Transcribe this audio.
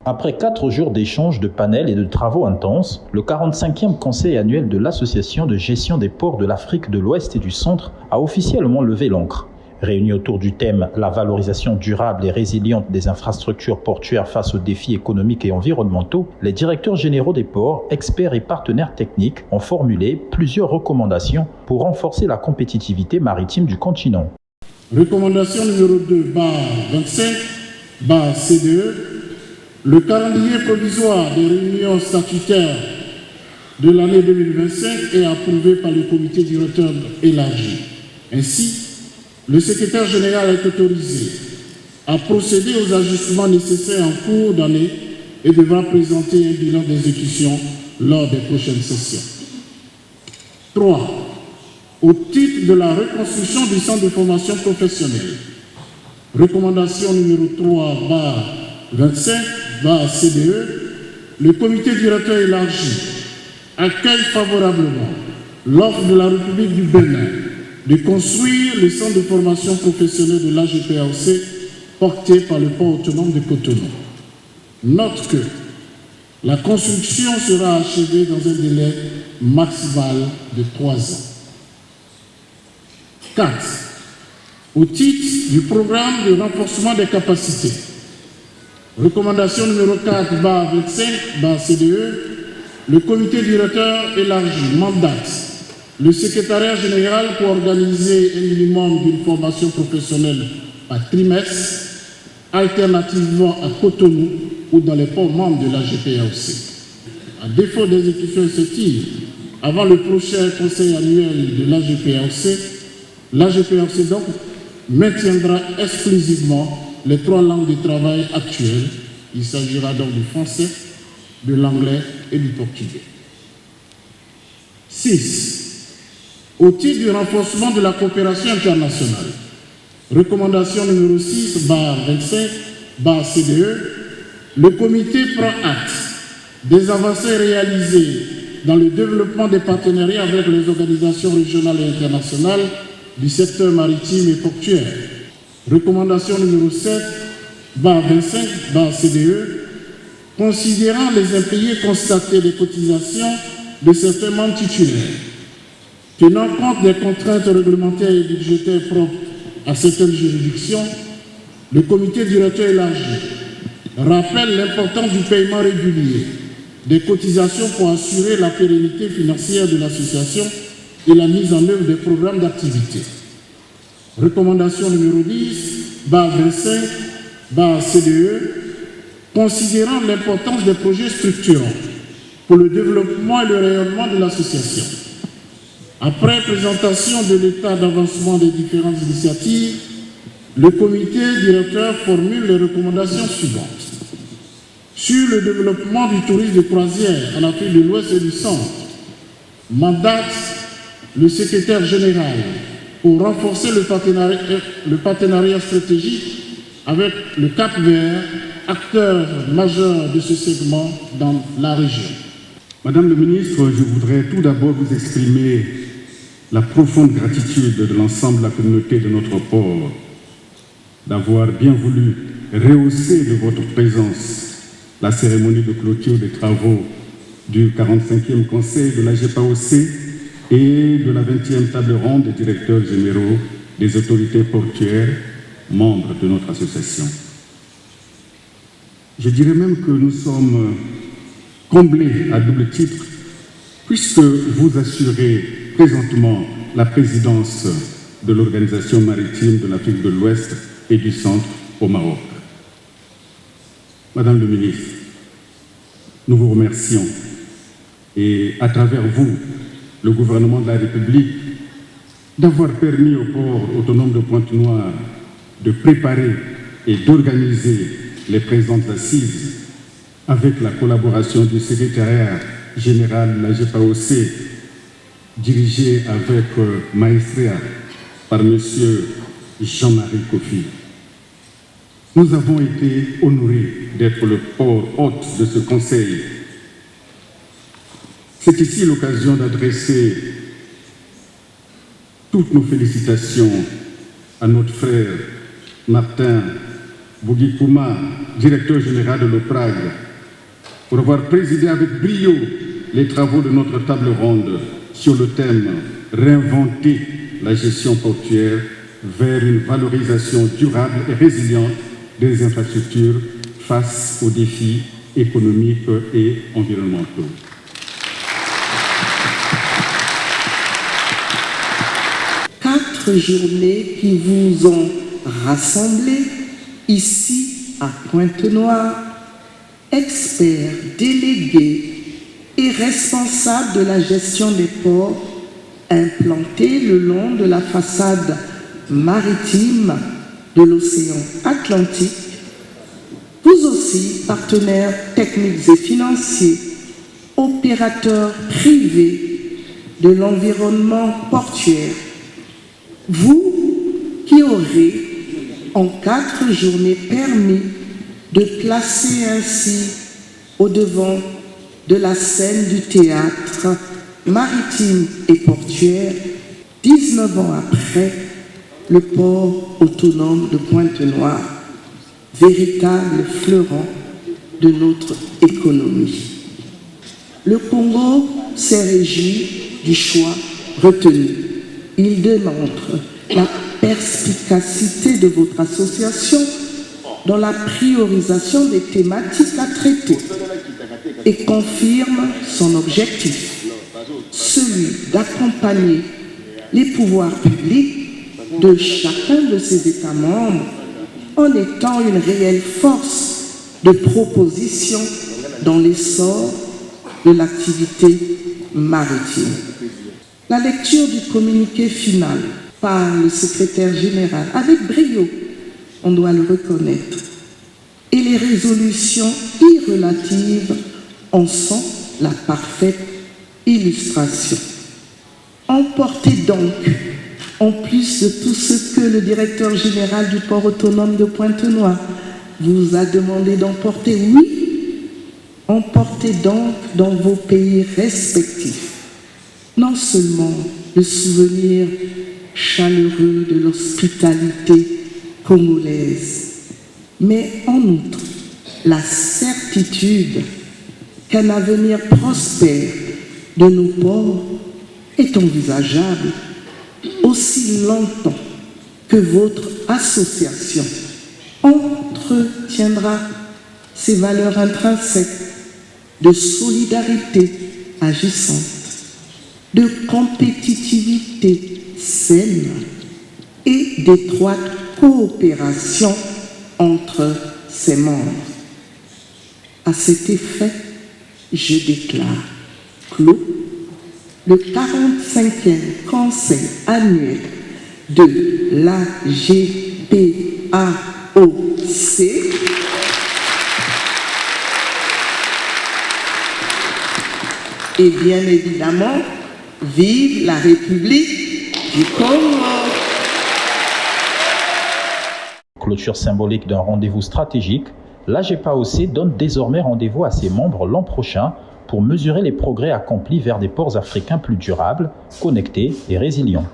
Après 4 jours d'échanges, de panels et de travaux intenses, le 45e Conseil annuel de l'Association de gestion des ports de l'Afrique de l'Ouest et du Centre a officiellement levé l'ancre. Réunis autour du thème « La valorisation durable et résiliente des infrastructures portuaires face aux défis économiques et environnementaux », les directeurs généraux des ports, experts et partenaires techniques ont formulé plusieurs recommandations pour renforcer la compétitivité maritime du continent. Recommandation numéro 2/25/CDE. Le calendrier provisoire des réunions statutaires de l'année 2025 est approuvé par le comité directeur élargi. Ainsi, le secrétaire général est autorisé à procéder aux ajustements nécessaires en cours d'année et devra présenter un bilan d'exécution lors des prochaines sessions. 3. Au titre de la reconstruction du centre de formation professionnelle, recommandation numéro 3/25/CDE, le comité directeur élargi accueille favorablement l'offre de la République du Bénin de construire le centre de formation professionnelle de l'AGPAOC porté par le port autonome de Cotonou. Note que la construction sera achevée dans un délai maximal de 3 ans. 4. Au titre du programme de renforcement des capacités, recommandation numéro 4/25/CDE, le comité directeur élargi mandate le secrétariat général pour organiser un minimum d'une formation professionnelle par trimestre, alternativement à Cotonou ou dans les ports membres de la GPAOC. À défaut d'exécution effective, avant le prochain conseil annuel de l'AGPAOC donc maintiendra exclusivement les 3 langues de travail actuelles. Il s'agira donc du français, de l'anglais et du portugais. 6. Au titre du renforcement de la coopération internationale, recommandation numéro 6/25/CDE, le comité prend acte des avancées réalisées dans le développement des partenariats avec les organisations régionales et internationales du secteur maritime et portuaire. Recommandation numéro 7/25/CDE, considérant les impayés constatés des cotisations de certains membres titulaires, tenant compte des contraintes réglementaires et budgétaires propres à certaines juridictions, le comité directeur élargi rappelle l'importance du paiement régulier des cotisations pour assurer la pérennité financière de l'association et la mise en œuvre des programmes d'activité. Recommandation numéro 10/25/CDE, considérant l'importance des projets structurants pour le développement et le rayonnement de l'association. Après présentation de l'état d'avancement des différentes initiatives, le comité directeur formule les recommandations suivantes. Sur le développement du tourisme de croisière en Afrique de l'Ouest et du Centre, mandate le secrétaire général pour renforcer le partenariat stratégique avec le Cap-Vert, acteur majeur de ce segment dans la région. Madame le ministre, je voudrais tout d'abord vous exprimer la profonde gratitude de l'ensemble de la communauté de notre port d'avoir bien voulu rehausser de votre présence la cérémonie de clôture des travaux du 45e Conseil de la GPAOC et de la 20e table ronde des directeurs généraux des autorités portuaires, membres de notre association. Je dirais même que nous sommes comblés à double titre, puisque vous assurez présentement la présidence de l'Organisation maritime de l'Afrique de l'Ouest et du Centre au Maroc. Madame le ministre, nous vous remercions et à travers vous, le gouvernement de la République, d'avoir permis au port autonome de Pointe-Noire de préparer et d'organiser les présentes assises avec la collaboration du secrétariat général de la GPAOC, dirigé avec maestria par M. Jean-Marie Kofi. Nous avons été honorés d'être le port hôte de ce conseil. C'est ici l'occasion d'adresser toutes nos félicitations à notre frère Martin Bougikouma, directeur général de l'OPRAG, pour avoir présidé avec brio les travaux de notre table ronde sur le thème « Réinventer la gestion portuaire vers une valorisation durable et résiliente des infrastructures face aux défis économiques et environnementaux ». Quatre journées qui vous ont rassemblés ici à Pointe-Noire, experts, délégués et responsables de la gestion des ports implantés le long de la façade maritime de l'océan Atlantique, vous aussi, partenaires techniques et financiers, opérateurs privés de l'environnement portuaire, vous qui aurez en 4 journées permis de placer ainsi au devant de la scène du théâtre maritime et portuaire, 19 ans après, le port autonome de Pointe-Noire, véritable fleuron de notre économie. Le Congo s'est réjoui du choix retenu. Il démontre la perspicacité de votre association dans la priorisation des thématiques à traiter et confirme son objectif, celui d'accompagner les pouvoirs publics de chacun de ses États membres en étant une réelle force de proposition dans l'essor de l'activité maritime. La lecture du communiqué final par le secrétaire général, avec brio, on doit le reconnaître, et les résolutions y relatives en sont la parfaite illustration. Emportez donc, en plus de tout ce que le directeur général du port autonome de Pointe-Noire vous a demandé d'emporter, oui, emportez donc dans vos pays respectifs non seulement le souvenir chaleureux de l'hospitalité congolaise, mais en outre la certitude qu'un avenir prospère de nos ports est envisageable aussi longtemps que votre association entretiendra ses valeurs intrinsèques de solidarité agissante, de compétitivité saine et d'étroite coopération entre ses membres. À cet effet, je déclare clos le 45e Conseil annuel de l'AGPAOC et bien évidemment, vive la République du Congo. Clôture symbolique d'un rendez-vous stratégique, l'AGPAOC donne désormais rendez-vous à ses membres l'an prochain pour mesurer les progrès accomplis vers des ports africains plus durables, connectés et résilients.